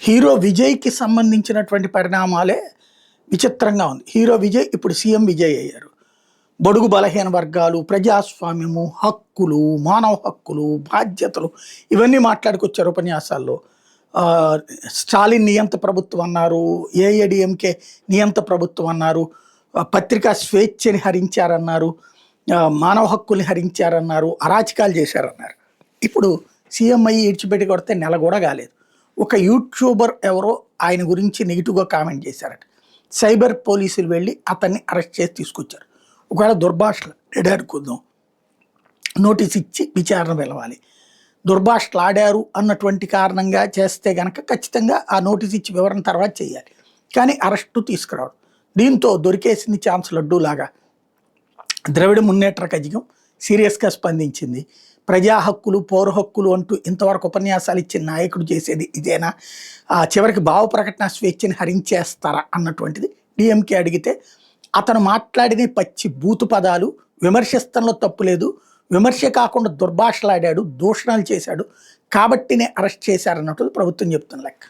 Hero విజయ్‌కి సంబంధించినటువంటి పరిణామాలే విచిత్రంగా ఉంది. హీరో విజయ్ ఇప్పుడు సీఎం విజయ్ అయ్యారు. బడుగు బలహీన వర్గాలు, ప్రజాస్వామ్యము, హక్కులు, మానవ హక్కులు, బాధ్యతలు ఇవన్నీ మాట్లాడుకొచ్చారు ఉపన్యాసాల్లో. స్టాలిన్ నియంత ప్రభుత్వం అన్నారు. ఏఐఏడీఎంకే నియంత ప్రభుత్వం అన్నారు. పత్రికా స్వేచ్ఛని హరించారన్నారు. మానవ హక్కుల్ని హరించారన్నారు. అరాచకాలు చేశారన్నారు. ఇప్పుడు సీఎం అయ్యి ఇడిచిపెట్టి కొడితే నెల కూడా కాలేదు. ఒక యూట్యూబర్ ఎవరో ఆయన గురించి నెగిటివ్‌గా కామెంట్ చేశారట. సైబర్ పోలీసులు వెళ్ళి అతన్ని అరెస్ట్ చేసి తీసుకొచ్చారు. ఒకవేళ దుర్భాషలు ఆడారనుకుందాం, నోటీస్ ఇచ్చి విచారణ పిలవాలి. దుర్భాషలు ఆడారు అన్నటువంటి కారణంగా చేస్తే గనక ఖచ్చితంగా ఆ నోటీస్ ఇచ్చి వివరణ తర్వాత చేయాలి. కానీ అరెస్టు తీసుకురావడం. దీంతో దొరికేసింది ఛాన్స్ లడ్డూలాగా. ద్రవిడ మున్నేట్ర కజగం సీరియస్‌గా స్పందించింది. ప్రజా హక్కులు, పౌర హక్కులు అంటూ ఇంతవరకు ఉపన్యాసాలు ఇచ్చిన నాయకుడు చేసేది ఇదేనా? చివరికి భావ ప్రకటన స్వేచ్ఛని హరించేస్తారా అన్నటువంటిది డీఎంకే అడిగితే, అతను మాట్లాడిన పచ్చి బూతు పదాలు, విమర్శిస్తంలో తప్పు లేదు, విమర్శ కాకుండా దుర్భాషలాడాడు, దూషణలు చేశాడు కాబట్టినే అరెస్ట్ చేశారన్నట్టు ప్రభుత్వం చెప్తున్న లెక్క.